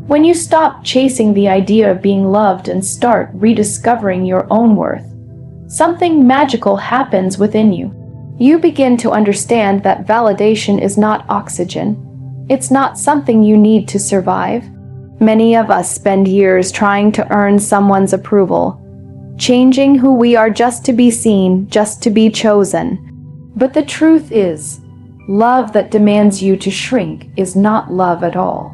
When you stop chasing the idea of being loved and start rediscovering your own worth, something magical happens within you. You begin to understand that validation is not oxygen. It's not something you need to survive. Many of us spend years trying to earn someone's approval, changing who we are just to be seen, just to be chosen. But the truth is, love that demands you to shrink is not love at all.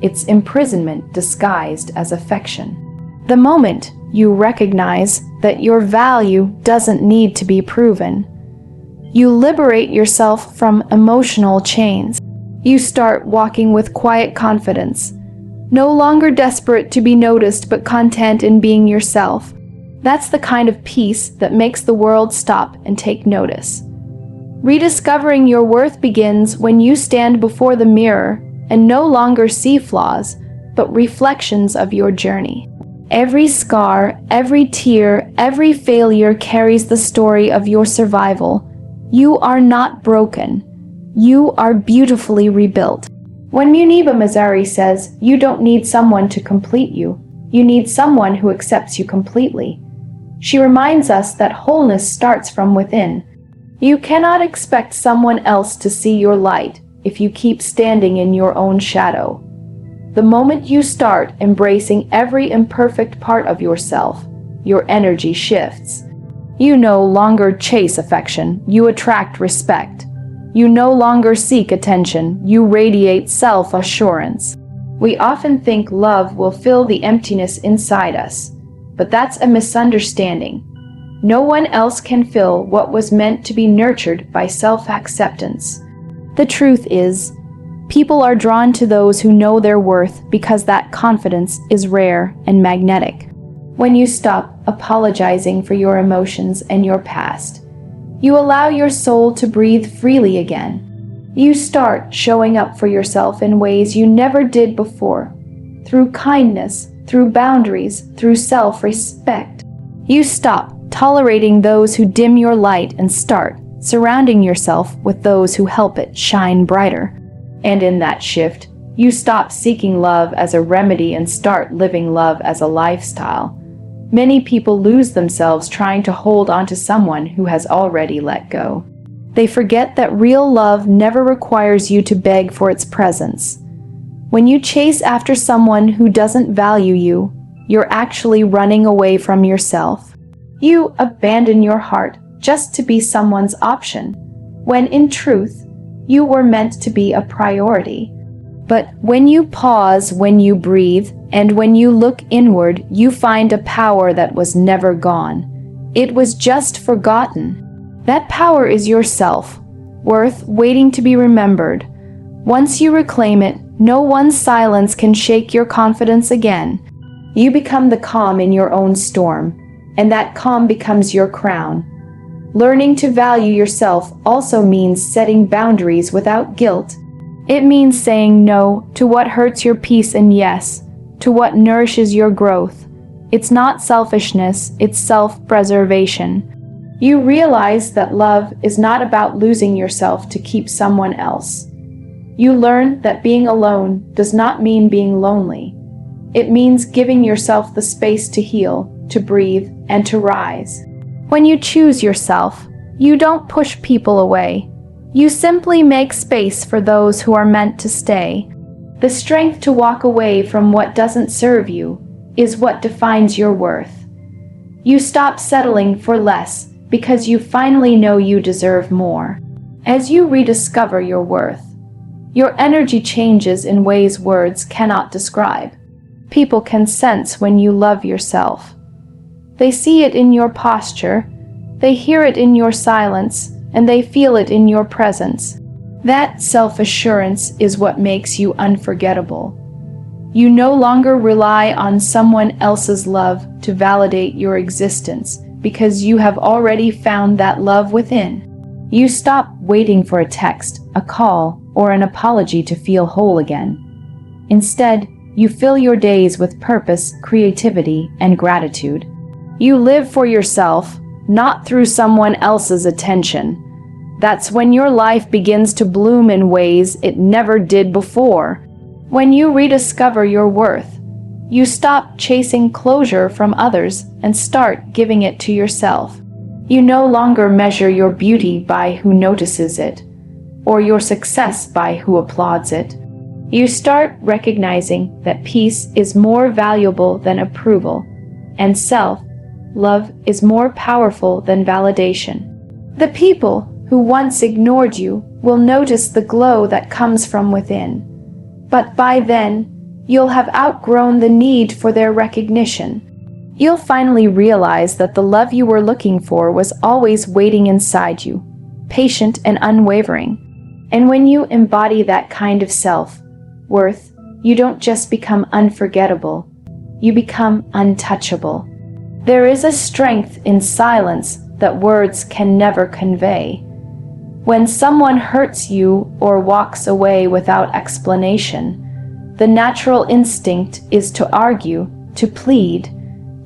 It's imprisonment disguised as affection. The moment you recognize that your value doesn't need to be proven, you liberate yourself from emotional chains. You start walking with quiet confidence, no longer desperate to be noticed but content in being yourself. That's the kind of peace that makes the world stop and take notice. Rediscovering your worth begins when you stand before the mirror and no longer see flaws, but reflections of your journey. Every scar, every tear, every failure carries the story of your survival. You are not broken. You are beautifully rebuilt. When Muniba Mazari says, "You don't need someone to complete you, you need someone who accepts you completely," she reminds us that wholeness starts from within. You cannot expect someone else to see your light if you keep standing in your own shadow. The moment you start embracing every imperfect part of yourself, your energy shifts. You no longer chase affection, you attract respect. You no longer seek attention, you radiate self-assurance. We often think love will fill the emptiness inside us, but that's a misunderstanding. No one else can fill what was meant to be nurtured by self-acceptance. The truth is, people are drawn to those who know their worth because that confidence is rare and magnetic. When you stop apologizing for your emotions and your past, you allow your soul to breathe freely again. You start showing up for yourself in ways you never did before, through kindness, through boundaries, through self-respect. You stop tolerating those who dim your light and start surrounding yourself with those who help it shine brighter. And in that shift, you stop seeking love as a remedy and start living love as a lifestyle. Many people lose themselves trying to hold on to someone who has already let go. They forget that real love never requires you to beg for its presence. When you chase after someone who doesn't value you, you're actually running away from yourself. You abandon your heart just to be someone's option, when in truth, you were meant to be a priority. But when you pause, when you breathe, and when you look inward, you find a power that was never gone. It was just forgotten. That power is yourself, worth waiting to be remembered. Once you reclaim it, no one's silence can shake your confidence again. You become the calm in your own storm, and that calm becomes your crown. Learning to value yourself also means setting boundaries without guilt. It means saying no to what hurts your peace and yes to what nourishes your growth. It's not selfishness, it's self-preservation. You realize that love is not about losing yourself to keep someone else. You learn that being alone does not mean being lonely. It means giving yourself the space to heal, to breathe, and to rise. When you choose yourself, you don't push people away. You simply make space for those who are meant to stay. The strength to walk away from what doesn't serve you is what defines your worth. You stop settling for less because you finally know you deserve more. As you rediscover your worth, your energy changes in ways words cannot describe. People can sense when you love yourself. They see it in your posture, they hear it in your silence, and they feel it in your presence. That self-assurance is what makes you unforgettable. You no longer rely on someone else's love to validate your existence because you have already found that love within. You stop waiting for a text, a call, or an apology to feel whole again. Instead, you fill your days with purpose, creativity, and gratitude. You live for yourself, not through someone else's attention. That's when your life begins to bloom in ways it never did before. When you rediscover your worth, you stop chasing closure from others and start giving it to yourself. You no longer measure your beauty by who notices it, or your success by who applauds it. You start recognizing that peace is more valuable than approval, and self-love is more powerful than validation. The people who once ignored you will notice the glow that comes from within. But by then, you'll have outgrown the need for their recognition. You'll finally realize that the love you were looking for was always waiting inside you, patient and unwavering. And when you embody that kind of self-worth, you don't just become unforgettable, you become untouchable. There is a strength in silence that words can never convey. When someone hurts you or walks away without explanation, the natural instinct is to argue, to plead,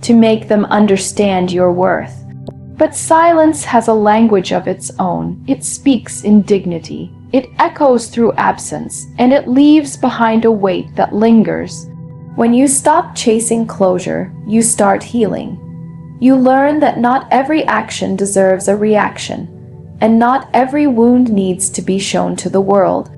to make them understand your worth. But silence has a language of its own. It speaks in dignity. It echoes through absence, and it leaves behind a weight that lingers. When you stop chasing closure, you start healing. You learn that not every action deserves a reaction, and not every wound needs to be shown to the world.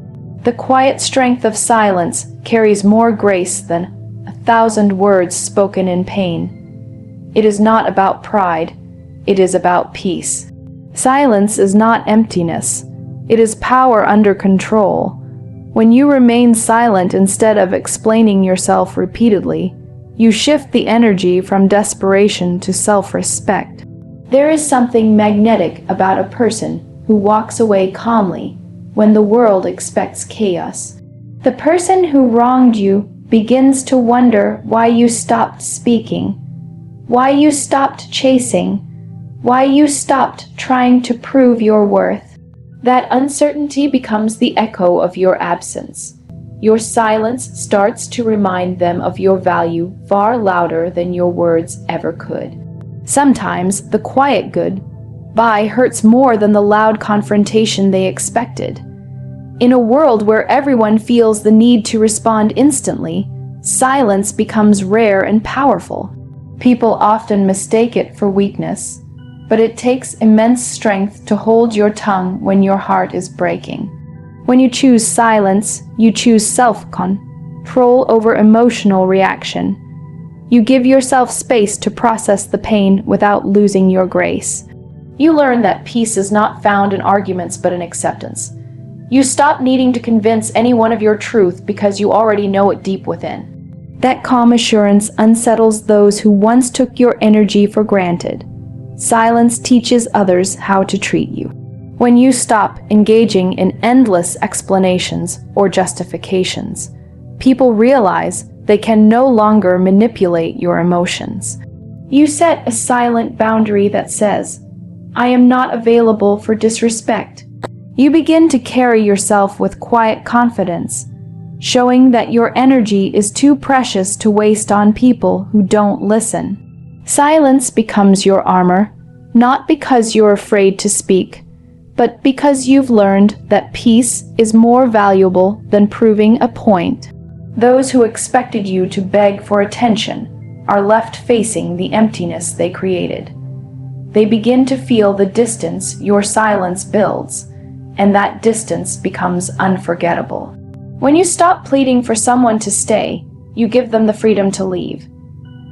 The quiet strength of silence carries more grace than 1,000 words spoken in pain. It is not about pride, it is about peace. Silence is not emptiness, it is power under control. When you remain silent instead of explaining yourself repeatedly, you shift the energy from desperation to self-respect. There is something magnetic about a person who walks away calmly when the world expects chaos. The person who wronged you begins to wonder why you stopped speaking, why you stopped chasing, why you stopped trying to prove your worth. That uncertainty becomes the echo of your absence. Your silence starts to remind them of your value far louder than your words ever could. Sometimes the quiet goodbye hurts more than the loud confrontation they expected. In a world where everyone feels the need to respond instantly, silence becomes rare and powerful. People often mistake it for weakness, but it takes immense strength to hold your tongue when your heart is breaking. When you choose silence, you choose self-control over emotional reaction. You give yourself space to process the pain without losing your grace. You learn that peace is not found in arguments but in acceptance. You stop needing to convince anyone of your truth because you already know it deep within. That calm assurance unsettles those who once took your energy for granted. Silence teaches others how to treat you. When you stop engaging in endless explanations or justifications, people realize they can no longer manipulate your emotions. You set a silent boundary that says, "I am not available for disrespect." You begin to carry yourself with quiet confidence, showing that your energy is too precious to waste on people who don't listen. Silence becomes your armor, not because you're afraid to speak, but because you've learned that peace is more valuable than proving a point. Those who expected you to beg for attention are left facing the emptiness they created. They begin to feel the distance your silence builds, and that distance becomes unforgettable. When you stop pleading for someone to stay, you give them the freedom to leave.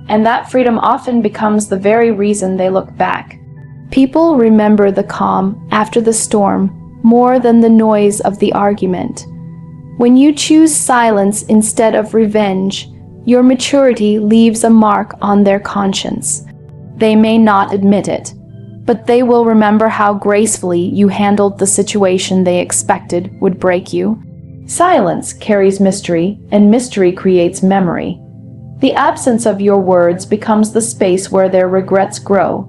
And that freedom often becomes the very reason they look back. People remember the calm after the storm more than the noise of the argument. When you choose silence instead of revenge, your maturity leaves a mark on their conscience. They may not admit it, but they will remember how gracefully you handled the situation they expected would break you. Silence carries mystery, and mystery creates memory. The absence of your words becomes the space where their regrets grow.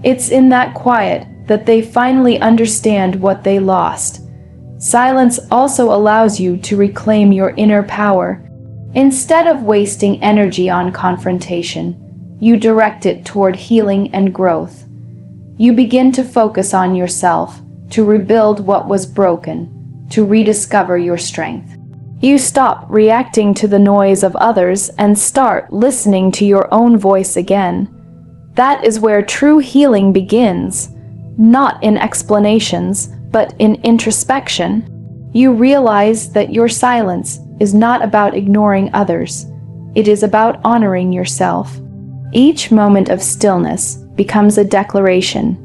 It's in that quiet that they finally understand what they lost. Silence also allows you to reclaim your inner power. Instead of wasting energy on confrontation, you direct it toward healing and growth. You begin to focus on yourself, to rebuild what was broken, to rediscover your strength. You stop reacting to the noise of others and start listening to your own voice again. That is where true healing begins, not in explanations, but in introspection. You realize that your silence is not about ignoring others. It is about honoring yourself. Each moment of stillness becomes a declaration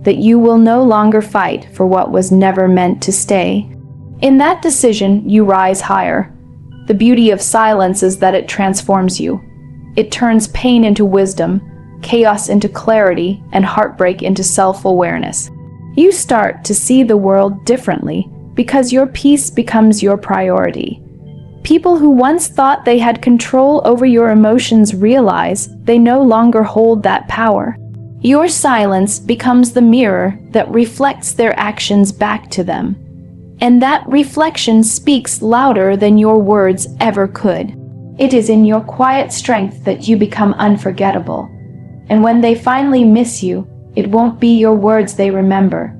that you will no longer fight for what was never meant to stay. In that decision, you rise higher. The beauty of silence is that it transforms you. It turns pain into wisdom, chaos into clarity, and heartbreak into self-awareness. You start to see the world differently because your peace becomes your priority. People who once thought they had control over your emotions realize they no longer hold that power. Your silence becomes the mirror that reflects their actions back to them. And that reflection speaks louder than your words ever could. It is in your quiet strength that you become unforgettable. And when they finally miss you, it won't be your words they remember.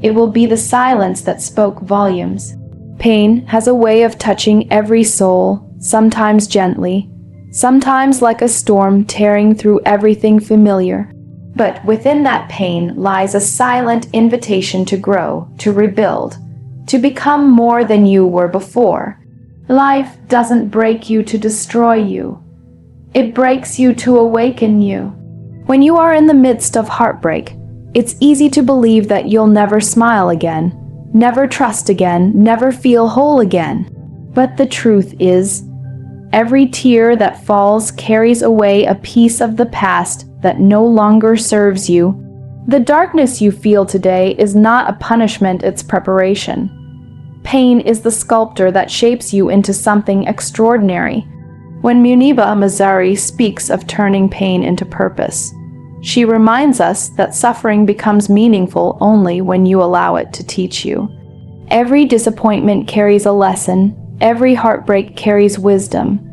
It will be the silence that spoke volumes. Pain has a way of touching every soul, sometimes gently, sometimes like a storm tearing through everything familiar. But within that pain lies a silent invitation to grow, to rebuild, to become more than you were before. Life doesn't break you to destroy you. It breaks you to awaken you. When you are in the midst of heartbreak, it's easy to believe that you'll never smile again, never trust again, never feel whole again. But the truth is, every tear that falls carries away a piece of the past that no longer serves you. The darkness you feel today is not a punishment, it's preparation. Pain is the sculptor that shapes you into something extraordinary. When Muniba Mazari speaks of turning pain into purpose, she reminds us that suffering becomes meaningful only when you allow it to teach you. Every disappointment carries a lesson, every heartbreak carries wisdom.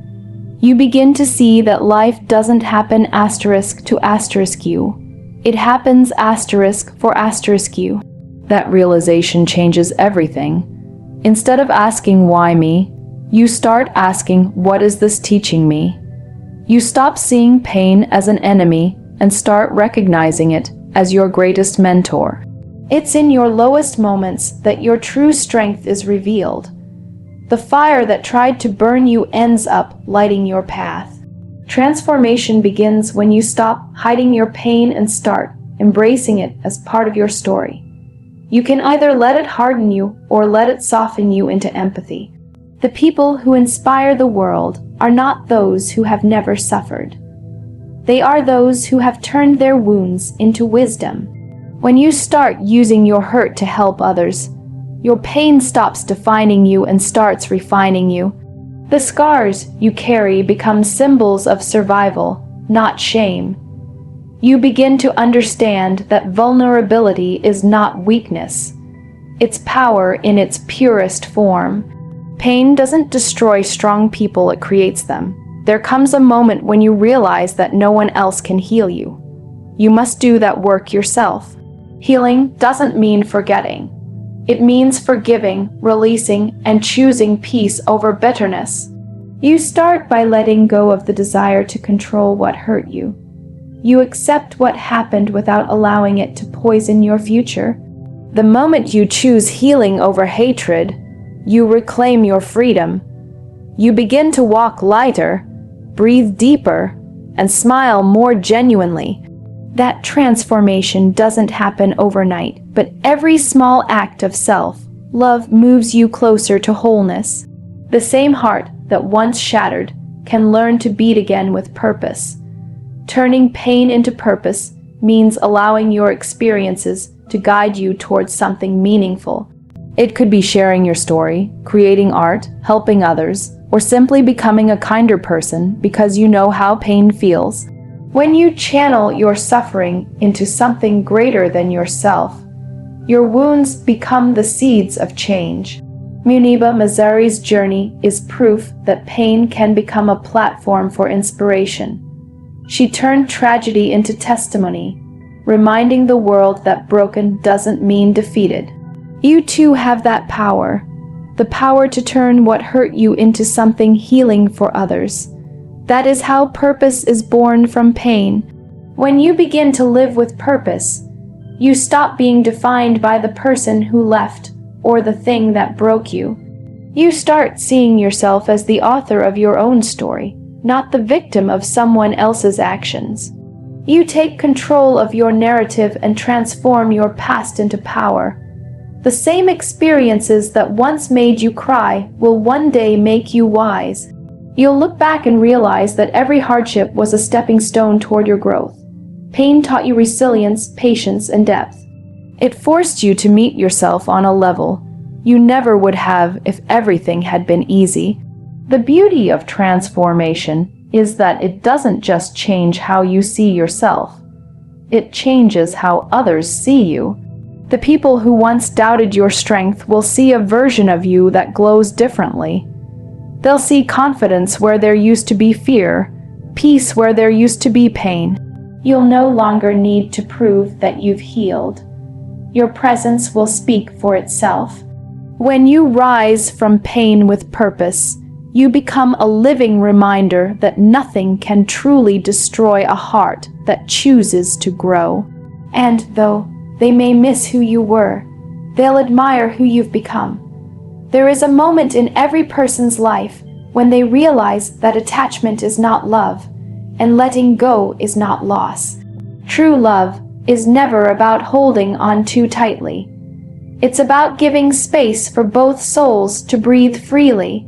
You begin to see that life doesn't happen asterisk to asterisk you. It happens asterisk for asterisk you. That realization changes everything. Instead of asking why me, you start asking what is this teaching me? You stop seeing pain as an enemy and start recognizing it as your greatest mentor. It's in your lowest moments that your true strength is revealed. The fire that tried to burn you ends up lighting your path. Transformation begins when you stop hiding your pain and start embracing it as part of your story. You can either let it harden you or let it soften you into empathy. The people who inspire the world are not those who have never suffered. They are those who have turned their wounds into wisdom. When you start using your hurt to help others, your pain stops defining you and starts refining you. The scars you carry become symbols of survival, not shame. You begin to understand that vulnerability is not weakness. It's power in its purest form. Pain doesn't destroy strong people, it creates them. There comes a moment when you realize that no one else can heal you. You must do that work yourself. Healing doesn't mean forgetting. It means forgiving, releasing, and choosing peace over bitterness. You start by letting go of the desire to control what hurt you. You accept what happened without allowing it to poison your future. The moment you choose healing over hatred, you reclaim your freedom. You begin to walk lighter, breathe deeper, and smile more genuinely. That transformation doesn't happen overnight, but every small act of self-love moves you closer to wholeness. The same heart that once shattered can learn to beat again with purpose. Turning pain into purpose means allowing your experiences to guide you towards something meaningful. It could be sharing your story, creating art, helping others, or simply becoming a kinder person because you know how pain feels. When you channel your suffering into something greater than yourself, your wounds become the seeds of change. Muniba Mazari's journey is proof that pain can become a platform for inspiration. She turned tragedy into testimony, reminding the world that broken doesn't mean defeated. You too have that power. the power to turn what hurt you into something healing for others. That is how purpose is born from pain. When you begin to live with purpose, you stop being defined by the person who left or the thing that broke you. You start seeing yourself as the author of your own story, not the victim of someone else's actions. You take control of your narrative and transform your past into power. The same experiences that once made you cry will one day make you wise. You'll look back and realize that every hardship was a stepping stone toward your growth. Pain taught you resilience, patience, and depth. It forced you to meet yourself on a level you never would have if everything had been easy. The beauty of transformation is that it doesn't just change how you see yourself. It changes how others see you. The people who once doubted your strength will see a version of you that glows differently. They'll see confidence where there used to be fear, peace where there used to be pain. You'll no longer need to prove that you've healed. Your presence will speak for itself. When you rise from pain with purpose, you become a living reminder that nothing can truly destroy a heart that chooses to grow. And though they may miss who you were, they'll admire who you've become. There is a moment in every person's life when they realize that attachment is not love, and letting go is not loss. True love is never about holding on too tightly. It's about giving space for both souls to breathe freely.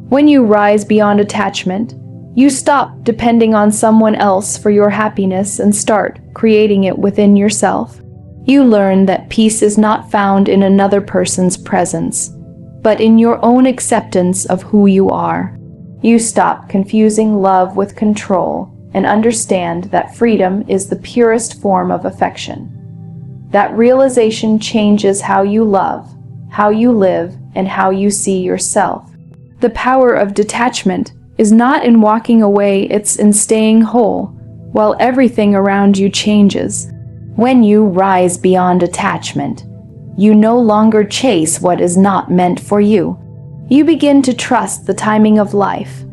When you rise beyond attachment, you stop depending on someone else for your happiness and start creating it within yourself. You learn that peace is not found in another person's presence, but in your own acceptance of who you are. You stop confusing love with control and understand that freedom is the purest form of affection. That realization changes how you love, how you live, and how you see yourself. The power of detachment is not in walking away, it's in staying whole, while everything around you changes. When you rise beyond attachment, you no longer chase what is not meant for you. You begin to trust the timing of life,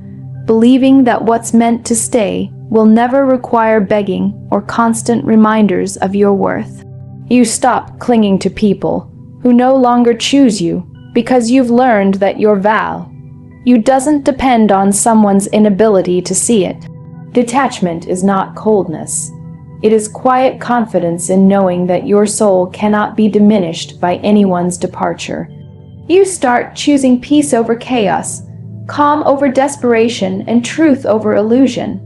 believing that what's meant to stay will never require begging or constant reminders of your worth. You stop clinging to people who no longer choose you because you've learned that your value doesn't depend on someone's inability to see it. Detachment is not coldness. It is quiet confidence in knowing that your soul cannot be diminished by anyone's departure. You start choosing peace over chaos, calm over desperation, and truth over illusion.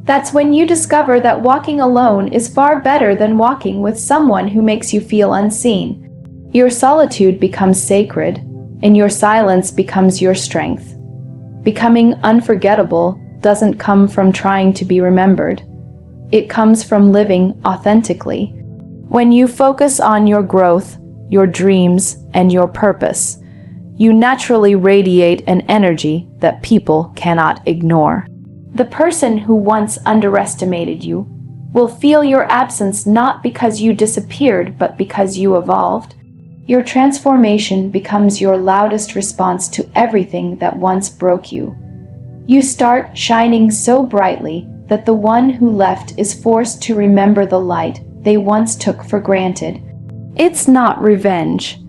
That's when you discover that walking alone is far better than walking with someone who makes you feel unseen. Your solitude becomes sacred, and your silence becomes your strength. Becoming unforgettable doesn't come from trying to be remembered. It comes from living authentically. When you focus on your growth, your dreams, and your purpose, you naturally radiate an energy that people cannot ignore. The person who once underestimated you will feel your absence not because you disappeared, but because you evolved. Your transformation becomes your loudest response to everything that once broke you. You start shining so brightly that the one who left is forced to remember the light they once took for granted. It's not revenge.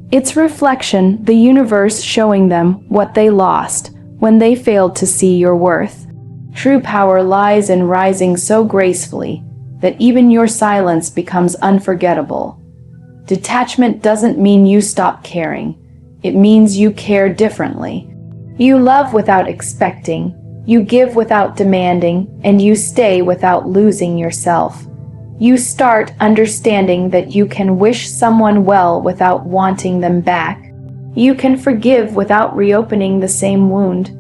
It's reflection, the universe showing them what they lost when they failed to see your worth. True power lies in rising so gracefully that even your silence becomes unforgettable. Detachment doesn't mean you stop caring. It means you care differently. You love without expecting, you give without demanding, and you stay without losing yourself. You start understanding that you can wish someone well without wanting them back. You can forgive without reopening the same wound.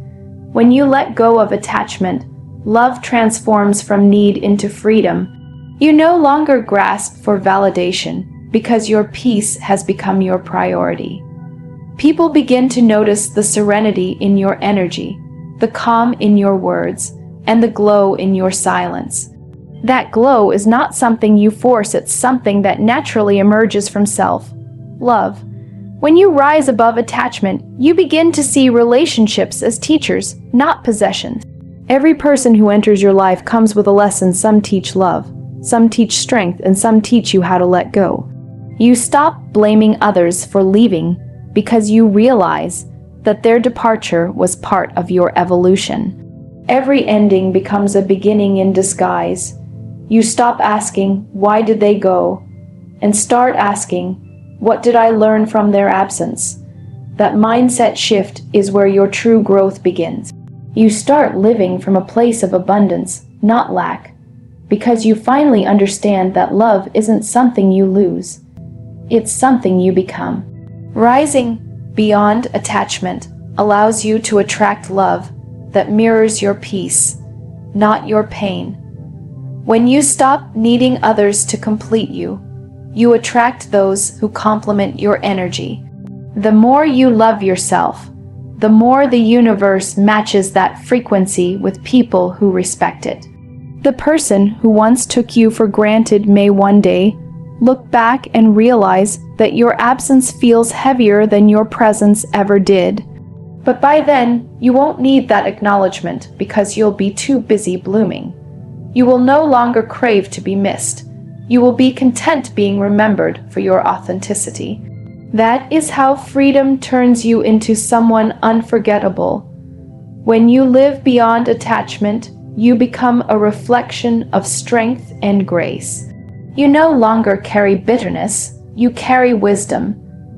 When you let go of attachment, love transforms from need into freedom. You no longer grasp for validation because your peace has become your priority. People begin to notice the serenity in your energy, the calm in your words, and the glow in your silence. That glow is not something you force, it's something that naturally emerges from self-love. When you rise above attachment, you begin to see relationships as teachers, not possessions. Every person who enters your life comes with a lesson. Some teach love, some teach strength, and some teach you how to let go. You stop blaming others for leaving because you realize that their departure was part of your evolution. Every ending becomes a beginning in disguise. You stop asking, "Why did they go?" and start asking, "What did I learn from their absence?" That mindset shift is where your true growth begins. You start living from a place of abundance, not lack, because you finally understand that love isn't something you lose. It's something you become. Rising beyond attachment allows you to attract love that mirrors your peace, not your pain. When you stop needing others to complete you, you attract those who complement your energy. The more you love yourself, the more the universe matches that frequency with people who respect it. The person who once took you for granted may one day look back and realize that your absence feels heavier than your presence ever did. But by then, you won't need that acknowledgement because you'll be too busy blooming. You will no longer crave to be missed. You will be content being remembered for your authenticity. That is how freedom turns you into someone unforgettable. When you live beyond attachment, you become a reflection of strength and grace. You no longer carry bitterness, you carry wisdom.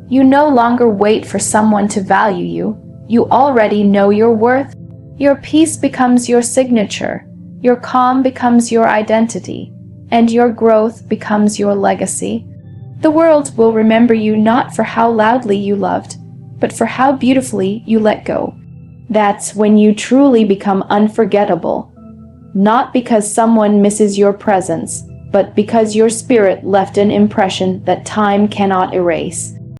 You no longer wait for someone to value you. You already know your worth. Your peace becomes your signature. Your calm becomes your identity. And your growth becomes your legacy. The world will remember you not for how loudly you loved, but for how beautifully you let go. That's when you truly become unforgettable. Not because someone misses your presence, but because your spirit left an impression that time cannot erase.